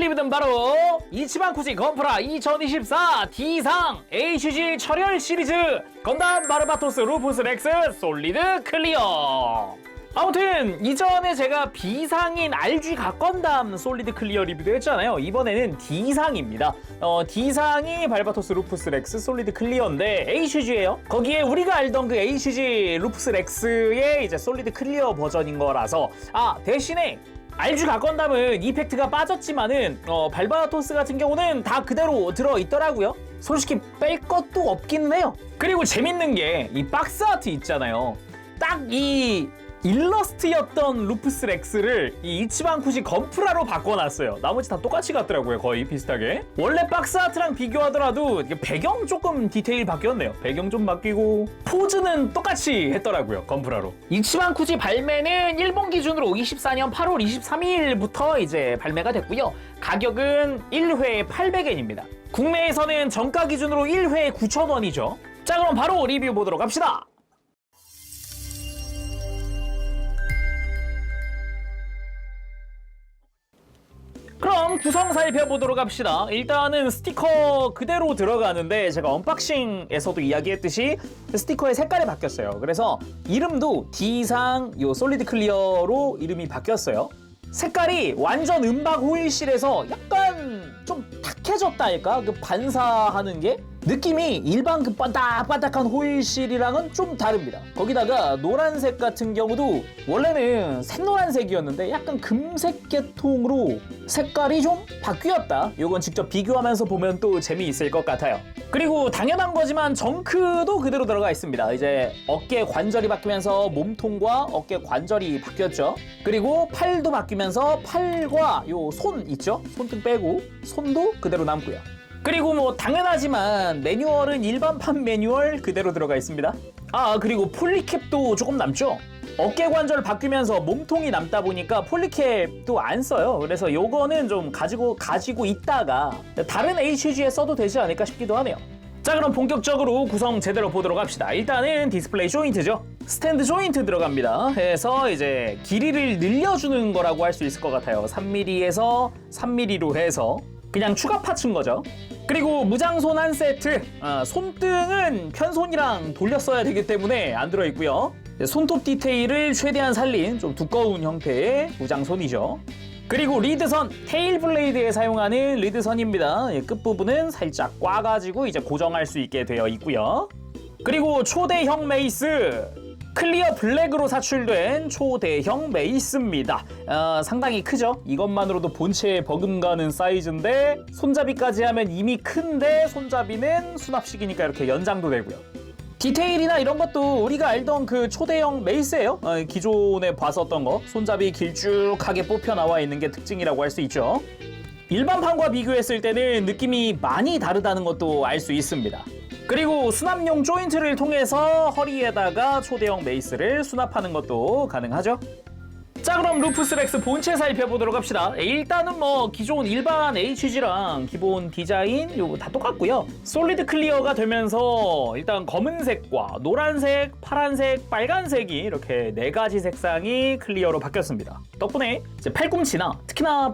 리뷰는 바로 이치방쿠지 건프라 2024 D상 HG 철혈 시리즈 건담 바르바토스 루푸스 렉스 솔리드 클리어. 아무튼 이전에 제가 B상인 RG 각건담 솔리드 클리어 리뷰도 했잖아요. 이번에는 D상입니다. D상이 발바토스 루푸스 렉스 솔리드 클리어인데 HG예요. 거기에 우리가 알던 그 HG 루푸스 렉스의 이제 솔리드 클리어 버전인 거라서 대신에 RG 각건담은 이펙트가 빠졌지만은 발바토스 같은 경우는 다 그대로 들어있더라고요. 솔직히 뺄 것도 없긴 해요. 그리고 재밌는 게 이 박스 아트 있잖아요. 딱 이 일러스트였던 루푸스 렉스를 이 이치방쿠지 건프라로 바꿔놨어요. 나머지 다 똑같이 같더라고요. 거의 비슷하게. 원래 박스 아트랑 비교하더라도 배경 조금 디테일 바뀌었네요. 배경 좀 바뀌고 포즈는 똑같이 했더라고요. 건프라로. 이치방쿠지 발매는 일본 기준으로 24년 8월 23일부터 이제 발매가 됐고요. 가격은 1회 800엔입니다. 국내에서는 정가 기준으로 1회 9,000원이죠. 자, 그럼 바로 리뷰 보도록 합시다. 그럼 구성 살펴보도록 합시다. 일단은 스티커 그대로 들어가는데 제가 언박싱에서도 이야기했듯이 스티커의 색깔이 바뀌었어요. 그래서 이름도 D상 요 솔리드 클리어로 이름이 바뀌었어요. 색깔이 완전 은박 호일실에서 약간 좀 탁해졌다 할까? 그 반사하는 게 느낌이 일반 그 반딱반딱한 호일실이랑은 좀 다릅니다. 거기다가 노란색 같은 경우도 원래는 샛노란색이었는데 약간 금색 계통으로 색깔이 좀 바뀌었다. 요건 직접 비교하면서 보면 또 재미있을 것 같아요. 그리고 당연한 거지만 정크도 그대로 들어가 있습니다. 이제 어깨 관절이 바뀌면서 몸통과 어깨 관절이 바뀌었죠. 그리고 팔도 바뀌면서 팔과 요 손 있죠? 손등 빼고 손도 그대로 남고요. 그리고 뭐 당연하지만 매뉴얼은 일반판 매뉴얼 그대로 들어가 있습니다. 그리고 폴리캡도 조금 남죠. 어깨 관절 바뀌면서 몸통이 남다 보니까 폴리캡도 안 써요. 그래서 요거는 좀 가지고 있다가 다른 HG에 써도 되지 않을까 싶기도 하네요. 자, 그럼 본격적으로 구성 제대로 보도록 합시다. 일단은 디스플레이 조인트죠. 스탠드 조인트 들어갑니다. 해서 이제 길이를 늘려주는 거라고 할 수 있을 것 같아요. 3mm에서 3mm로 해서 그냥 추가 파츠인 거죠. 그리고 무장손 한 세트. 손등은 편손이랑 돌렸어야 되기 때문에 안 들어있고요. 손톱 디테일을 최대한 살린 좀 두꺼운 형태의 무장손이죠. 그리고 리드선, 테일 블레이드에 사용하는 리드선입니다. 끝부분은 살짝 꽈가지고 이제 고정할 수 있게 되어 있고요. 그리고 초대형 메이스, 클리어 블랙으로 사출된 초대형 메이스입니다. 상당히 크죠? 이것만으로도 본체에 버금가는 사이즈인데 손잡이까지 하면 이미 큰데 손잡이는 수납식이니까 이렇게 연장도 되고요. 디테일이나 이런 것도 우리가 알던 그 초대형 메이스예요. 기존에 봤었던 거. 손잡이 길쭉하게 뽑혀 나와 있는 게 특징이라고 할 수 있죠. 일반판과 비교했을 때는 느낌이 많이 다르다는 것도 알 수 있습니다. 그리고 수납용 조인트를 통해서 허리에다가 초대형 메이스를 수납하는 것도 가능하죠. 자, 그럼 루푸스 렉스 본체 살펴보도록 합시다. 일단은 뭐 기존 일반 HG랑 기본 디자인 요거 다 똑같고요. 솔리드 클리어가 되면서 일단 검은색과 노란색, 파란색, 빨간색이 이렇게 4가지 색상이 클리어로 바뀌었습니다. 덕분에 이제 팔꿈치나 특히나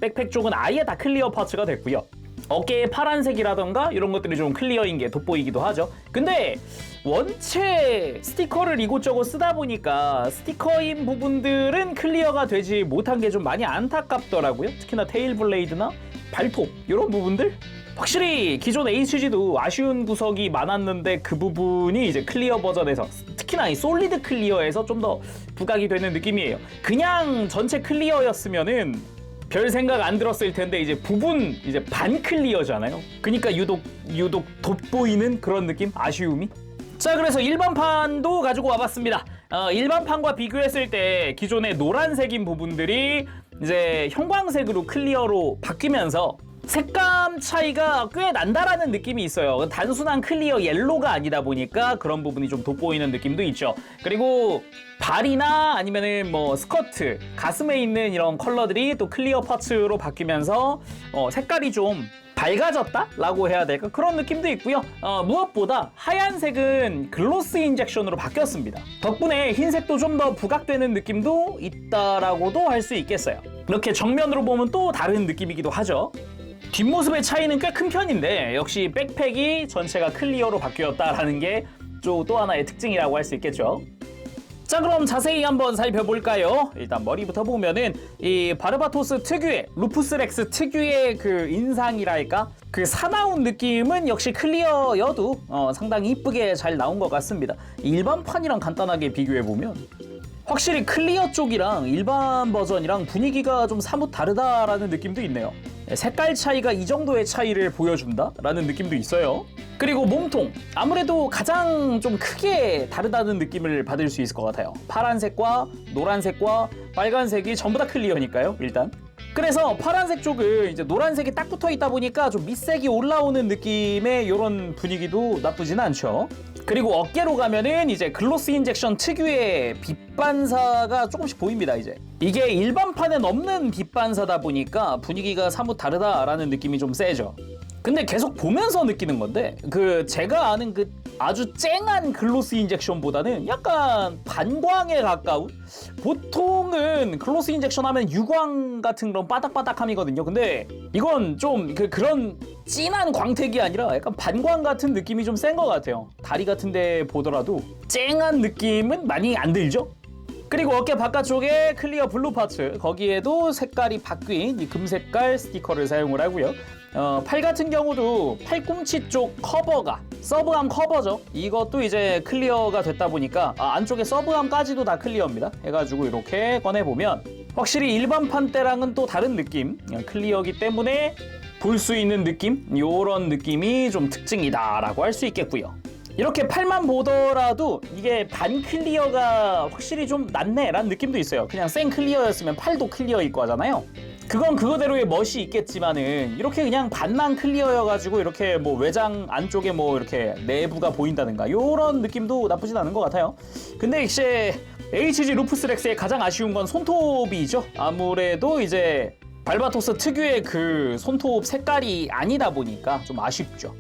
백팩 쪽은 아예 다 클리어 파츠가 됐고요. 어깨에 파란색이라던가 이런 것들이 좀 클리어인 게 돋보이기도 하죠. 근데 원체 스티커를 이곳저곳 쓰다 보니까 스티커인 부분들은 클리어가 되지 못한 게 좀 많이 안타깝더라고요. 특히나 테일 블레이드나 발톱 이런 부분들? 확실히 기존 HG도 아쉬운 구석이 많았는데 그 부분이 이제 클리어 버전에서 특히나 이 솔리드 클리어에서 좀 더 부각이 되는 느낌이에요. 그냥 전체 클리어였으면은 별 생각 안 들었을 텐데 이제 부분 이제 반 클리어잖아요. 그러니까 유독 돋보이는 그런 느낌? 아쉬움이? 자, 그래서 일반판도 가지고 와봤습니다. 일반판과 비교했을 때 기존의 노란색인 부분들이 이제 형광색으로 클리어로 바뀌면서 색감 차이가 꽤 난다라는 느낌이 있어요. 단순한 클리어 옐로가 아니다 보니까 그런 부분이 좀 돋보이는 느낌도 있죠. 그리고 발이나 아니면은 뭐 스커트, 가슴에 있는 이런 컬러들이 또 클리어 파츠로 바뀌면서 색깔이 좀 밝아졌다라고 해야 될까? 그런 느낌도 있고요. 무엇보다 하얀색은 글로스 인젝션으로 바뀌었습니다. 덕분에 흰색도 좀 더 부각되는 느낌도 있다라고도 할 수 있겠어요. 이렇게 정면으로 보면 또 다른 느낌이기도 하죠. 뒷모습의 차이는 꽤 큰 편인데 역시 백팩이 전체가 클리어로 바뀌었다라는 게 또 하나의 특징이라고 할 수 있겠죠. 자, 그럼 자세히 한번 살펴볼까요? 일단 머리부터 보면은 이 바르바토스 특유의, 루푸스 렉스 특유의 그 인상이랄까? 그 사나운 느낌은 역시 클리어여도 상당히 이쁘게 잘 나온 것 같습니다. 일반판이랑 간단하게 비교해보면 확실히 클리어 쪽이랑 일반 버전이랑 분위기가 좀 사뭇 다르다라는 느낌도 있네요. 색깔 차이가 이 정도의 차이를 보여준다라는 느낌도 있어요. 그리고 몸통, 아무래도 가장 좀 크게 다르다는 느낌을 받을 수 있을 것 같아요. 파란색과 노란색과 빨간색이 전부 다 클리어니까요, 일단. 그래서 파란색 쪽은 이제 노란색이 딱 붙어 있다 보니까 좀 밑색이 올라오는 느낌의 이런 분위기도 나쁘진 않죠. 그리고 어깨로 가면은 이제 글로스 인젝션 특유의 빛 반사가 조금씩 보입니다. 이제 이게 일반판엔 없는 빛 반사다 보니까 분위기가 사뭇 다르다라는 느낌이 좀 세죠. 근데 계속 보면서 느끼는 건데 그 제가 아는 그 아주 쨍한 글로스 인젝션보다는 약간 반광에 가까운, 보통은 글로스 인젝션 하면 유광 같은 그런 바닥바닥함이거든요. 근데 이건 좀 그런 진한 광택이 아니라 약간 반광 같은 느낌이 좀 센 것 같아요. 다리 같은 데 보더라도 쨍한 느낌은 많이 안 들죠? 그리고 어깨 바깥쪽에 클리어 블루 파츠, 거기에도 색깔이 바뀐 이 금색깔 스티커를 사용을 하고요. 팔 같은 경우도 팔꿈치 쪽 커버가 서브암 커버죠. 이것도 이제 클리어가 됐다 보니까 안쪽에 서브암까지도 다 클리어입니다. 해가지고 이렇게 꺼내보면 확실히 일반판 때랑은 또 다른 느낌, 클리어기 때문에 볼 수 있는 느낌, 요런 느낌이 좀 특징이다라고 할 수 있겠고요. 이렇게 팔만 보더라도 이게 반 클리어가 확실히 좀 낫네라는 느낌도 있어요. 그냥 생 클리어였으면 팔도 클리어일 거잖아요. 그건 그거대로의 멋이 있겠지만은 이렇게 그냥 반만 클리어여가지고 이렇게 뭐 외장 안쪽에 뭐 이렇게 내부가 보인다든가 요런 느낌도 나쁘진 않은 것 같아요. 근데 이제 HG 루푸스 렉스의 가장 아쉬운 건 손톱이죠. 아무래도 이제 발바토스 특유의 그 손톱 색깔이 아니다 보니까 좀 아쉽죠.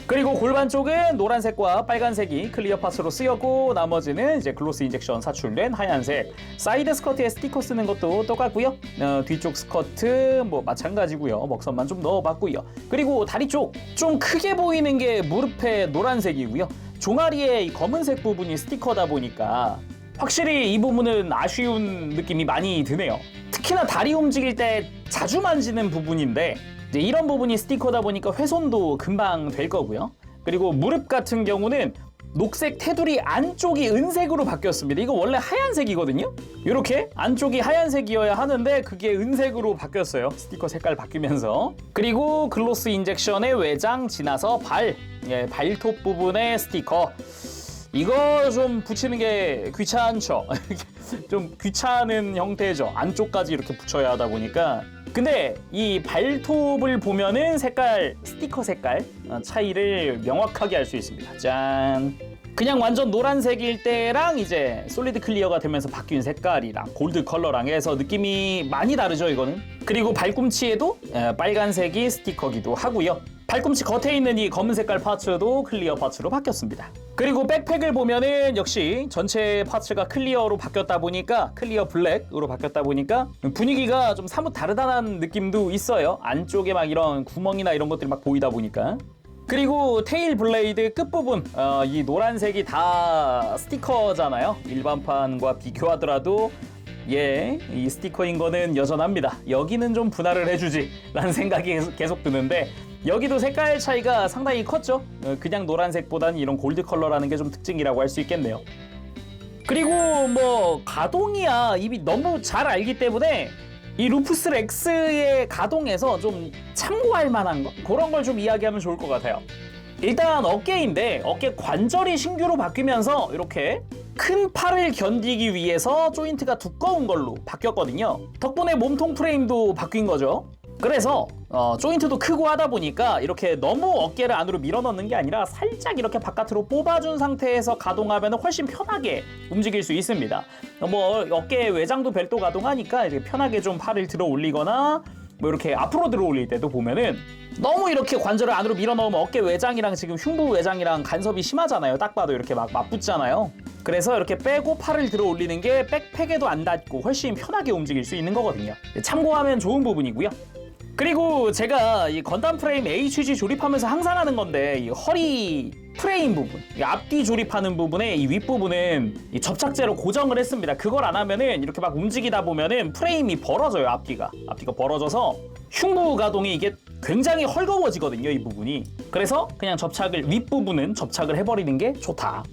그리고 골반 쪽은 노란색과 빨간색이 클리어 파츠로 쓰였고 나머지는 이제 글로스 인젝션 사출된 하얀색. 사이드 스커트에 스티커 쓰는 것도 똑같고요. 뒤쪽 스커트 뭐 마찬가지고요. 먹선만 좀 넣어봤고요. 그리고 다리 쪽 좀 크게 보이는 게 무릎에 노란색이고요. 종아리에 이 검은색 부분이 스티커다 보니까 확실히 이 부분은 아쉬운 느낌이 많이 드네요. 특히나 다리 움직일 때 자주 만지는 부분인데 이제 이런 부분이 스티커다 보니까 훼손도 금방 될 거고요. 그리고 무릎 같은 경우는 녹색 테두리 안쪽이 은색으로 바뀌었습니다. 이거 원래 하얀색이거든요. 이렇게 안쪽이 하얀색이어야 하는데 그게 은색으로 바뀌었어요. 스티커 색깔 바뀌면서. 그리고 글로스 인젝션의 외장 지나서 발톱 부분의 스티커. 이거 좀 붙이는 게 귀찮죠. 좀 귀찮은 형태죠. 안쪽까지 이렇게 붙여야 하다 보니까. 근데 이 발톱을 보면은 스티커 색깔 차이를 명확하게 알 수 있습니다. 짠. 그냥 완전 노란색일 때랑 이제 솔리드 클리어가 되면서 바뀐 색깔이랑 골드 컬러랑 해서 느낌이 많이 다르죠, 이거는. 그리고 발꿈치에도 빨간색이 스티커기도 하고요. 발꿈치 겉에 있는 이 검은 색깔 파츠도 클리어 파츠로 바뀌었습니다. 그리고 백팩을 보면은 역시 전체 파츠가 클리어로 바뀌었다 보니까 클리어 블랙으로 바뀌었다 보니까 분위기가 좀 사뭇 다르다는 느낌도 있어요. 안쪽에 막 이런 구멍이나 이런 것들이 막 보이다 보니까. 그리고 테일 블레이드 끝부분 이 노란색이 다 스티커잖아요. 일반판과 비교하더라도 이 스티커인 거는 여전합니다. 여기는 좀 분할을 해주지 라는 생각이 계속 드는데 여기도 색깔 차이가 상당히 컸죠. 그냥 노란색보다는 이런 골드 컬러라는 게 좀 특징이라고 할 수 있겠네요. 그리고 뭐 가동이야 이미 너무 잘 알기 때문에 이 루푸스 렉스의 가동에서 좀 참고할 만한 거 그런 걸 좀 이야기하면 좋을 것 같아요. 일단 어깨인데 어깨 관절이 신규로 바뀌면서 이렇게 큰 팔을 견디기 위해서 조인트가 두꺼운 걸로 바뀌었거든요. 덕분에 몸통 프레임도 바뀐 거죠. 그래서 조인트도 크고 하다 보니까 이렇게 너무 어깨를 안으로 밀어넣는 게 아니라 살짝 이렇게 바깥으로 뽑아준 상태에서 가동하면 훨씬 편하게 움직일 수 있습니다. 뭐 어깨 외장도 별도 가동하니까 이렇게 편하게 좀 팔을 들어 올리거나 뭐 이렇게 앞으로 들어 올릴 때도 보면은 너무 이렇게 관절을 안으로 밀어넣으면 어깨 외장이랑 지금 흉부 외장이랑 간섭이 심하잖아요. 딱 봐도 이렇게 막 맞붙잖아요. 그래서 이렇게 빼고 팔을 들어 올리는 게 백팩에도 안 닿고 훨씬 편하게 움직일 수 있는 거거든요. 참고하면 좋은 부분이고요. 그리고 제가 이 건담 프레임 HG 조립하면서 항상 하는 건데 이 허리 프레임 부분, 이 앞뒤 조립하는 부분에 이 윗부분은 이 접착제로 고정을 했습니다. 그걸 안 하면은 이렇게 막 움직이다 보면은 프레임이 벌어져요. 앞뒤가 벌어져서 흉부 가동이 이게 굉장히 헐거워지거든요. 이 부분이. 그래서 그냥 윗부분은 접착을 해버리는 게 좋다.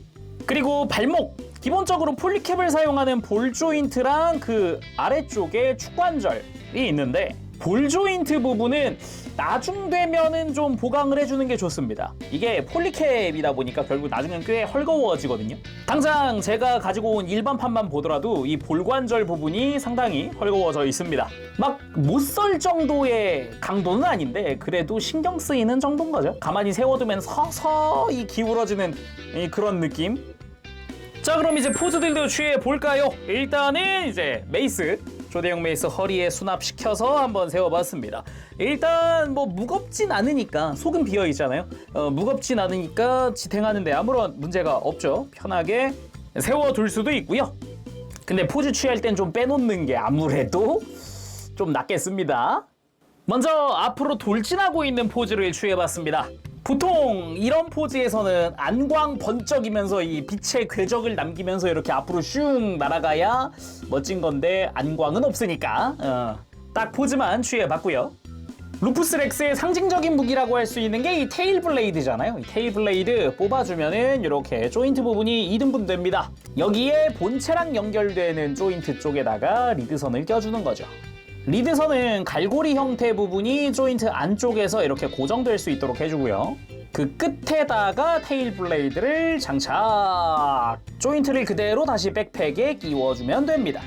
그리고 발목, 기본적으로 폴리캡을 사용하는 볼 조인트랑 그 아래쪽에 축관절이 있는데 볼 조인트 부분은 나중 되면은 좀 보강을 해주는 게 좋습니다. 이게 폴리캡이다 보니까 결국 나중엔 꽤 헐거워지거든요. 당장 제가 가지고 온 일반판만 보더라도 이 볼관절 부분이 상당히 헐거워져 있습니다. 막 못 썰 정도의 강도는 아닌데 그래도 신경 쓰이는 정도인 거죠. 가만히 세워두면 서서히 기울어지는 그런 느낌. 자, 그럼 이제 포즈들도 취해 볼까요? 일단은 이제 메이스, 조대형 메이스 허리에 수납시켜서 한번 세워봤습니다. 일단 뭐 무겁진 않으니까, 속은 비어 있잖아요. 무겁진 않으니까 지탱하는데 아무런 문제가 없죠. 편하게 세워둘 수도 있고요. 근데 포즈 취할 땐 좀 빼놓는 게 아무래도 좀 낫겠습니다. 먼저 앞으로 돌진하고 있는 포즈를 취해봤습니다. 보통 이런 포즈에서는 안광 번쩍이면서 이 빛의 궤적을 남기면서 이렇게 앞으로 슝 날아가야 멋진 건데 안광은 없으니까 딱 포즈만 취해봤고요. 루푸스 렉스의 상징적인 무기라고 할 수 있는 게 이 테일 블레이드잖아요. 이 테일 블레이드 뽑아주면은 이렇게 조인트 부분이 이등분됩니다. 여기에 본체랑 연결되는 조인트 쪽에다가 리드선을 껴주는 거죠. 리드선은 갈고리 형태 부분이 조인트 안쪽에서 이렇게 고정될 수 있도록 해주고요. 그 끝에다가 테일 블레이드를 장착! 조인트를 그대로 다시 백팩에 끼워주면 됩니다.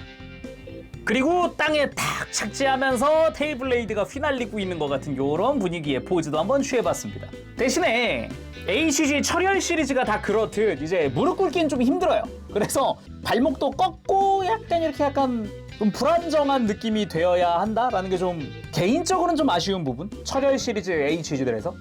그리고 땅에 탁 착지하면서 테일 블레이드가 휘날리고 있는 것 같은 이런 분위기의 포즈도 한번 취해봤습니다. 대신에 HG 철혈 시리즈가 다 그렇듯 이제 무릎 꿇기는 좀 힘들어요. 그래서 발목도 꺾고 약간 좀 불안정한 느낌이 되어야 한다라는 게 좀 개인적으로는 좀 아쉬운 부분. 철혈 시리즈 HG들에서.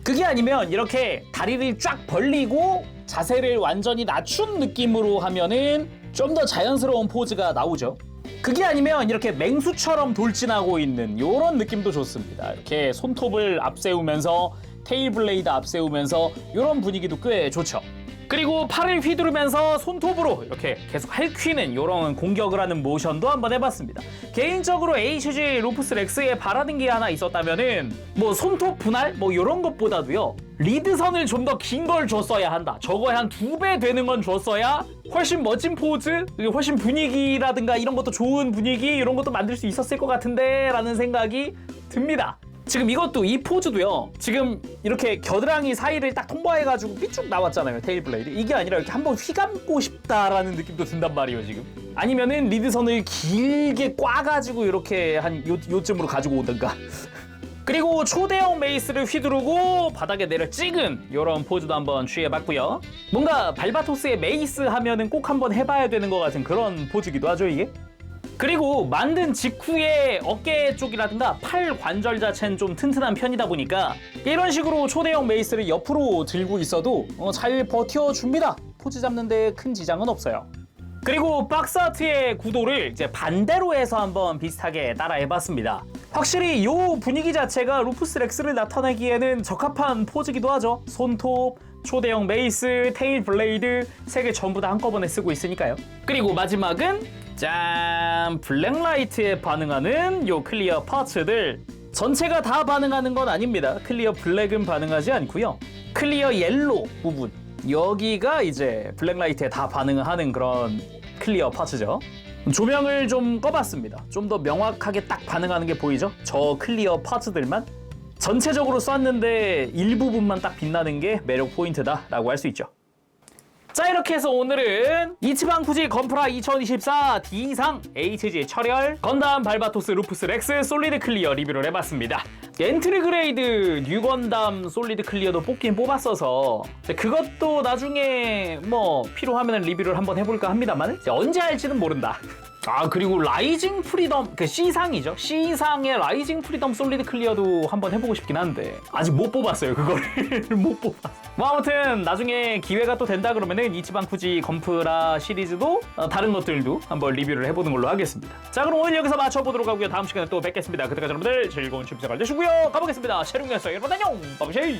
그게 아니면 이렇게 다리를 쫙 벌리고 자세를 완전히 낮춘 느낌으로 하면은 좀 더 자연스러운 포즈가 나오죠. 그게 아니면 이렇게 맹수처럼 돌진하고 있는 이런 느낌도 좋습니다. 이렇게 손톱을 앞세우면서 테일 블레이드 앞세우면서 이런 분위기도 꽤 좋죠. 그리고 팔을 휘두르면서 손톱으로 이렇게 계속 핥히는 이런 공격을 하는 모션도 한번 해봤습니다. 개인적으로 HG 루푸스 렉스에 바라는 게 하나 있었다면은 뭐 손톱 분할 뭐 이런 것보다도요, 리드선을 좀 더 긴 걸 줬어야 한다. 저거에 한 2배 되는 건 줬어야 훨씬 멋진 포즈, 훨씬 분위기라든가 이런 것도 좋은 분위기 이런 것도 만들 수 있었을 것 같은데 라는 생각이 듭니다. 지금 이것도 이 포즈도요, 지금 이렇게 겨드랑이 사이를 딱 통과해가지고 삐쭉 나왔잖아요. 테일 블레이드. 이게 아니라 이렇게 한번 휘감고 싶다라는 느낌도 든단 말이에요. 지금 아니면은 리드선을 길게 꽈가지고 이렇게 한 요쯤으로 가지고 오든가. 그리고 초대형 메이스를 휘두르고 바닥에 내려 찍은 이런 포즈도 한번 취해봤고요. 뭔가 발바토스의 메이스 하면은 꼭 한번 해봐야 되는 것 같은 그런 포즈기도 하죠, 이게. 그리고 만든 직후에 어깨 쪽이라든가 팔 관절 자체는 좀 튼튼한 편이다 보니까 이런 식으로 초대형 메이스를 옆으로 들고 있어도 잘 버텨줍니다. 포즈 잡는데 큰 지장은 없어요. 그리고 박스 아트의 구도를 이제 반대로 해서 한번 비슷하게 따라해봤습니다. 확실히 이 분위기 자체가 루푸스 렉스를 나타내기에는 적합한 포즈기도 하죠. 손톱, 초대형 메이스, 테일 블레이드 3개 전부 다 한꺼번에 쓰고 있으니까요. 그리고 마지막은 짠! 블랙라이트에 반응하는 요 클리어 파츠들. 전체가 다 반응하는 건 아닙니다. 클리어 블랙은 반응하지 않고요. 클리어 옐로우 부분, 여기가 이제 블랙라이트에 다 반응하는 그런 클리어 파츠죠. 조명을 좀 꺼봤습니다. 좀 더 명확하게 딱 반응하는 게 보이죠? 저 클리어 파츠들만 전체적으로 쐈는데 일부분만 딱 빛나는 게 매력 포인트다라고 할 수 있죠. 자, 이렇게 해서 오늘은 이치방 후지 건프라 2024 D상 HG 철혈 건담 발바토스 루푸스 렉스 솔리드 클리어 리뷰를 해봤습니다. 엔트리 그레이드 뉴 건담 솔리드 클리어도 뽑긴 뽑았어서 그것도 나중에 뭐 필요하면 리뷰를 한번 해볼까 합니다만 언제 할지는 모른다. 아 그리고 라이징 프리덤 그 C상이죠. C상의 라이징 프리덤 솔리드 클리어도 한번 해보고 싶긴 한데 아직 못 뽑았어요. 그거를 못 뽑았어. 뭐 아무튼 나중에 기회가 또 된다 그러면은 이치방 쿠지 건프라 시리즈도 다른 것들도 한번 리뷰를 해보는 걸로 하겠습니다. 자 그럼 오늘 여기서 맞춰보도록 하고요. 다음 시간에 또 뵙겠습니다. 그때까지 여러분들 즐거운 취미생활 되시고요. 가보겠습니다. 쉐룽이었어요. 여러분 안녕. 빠브쉐이.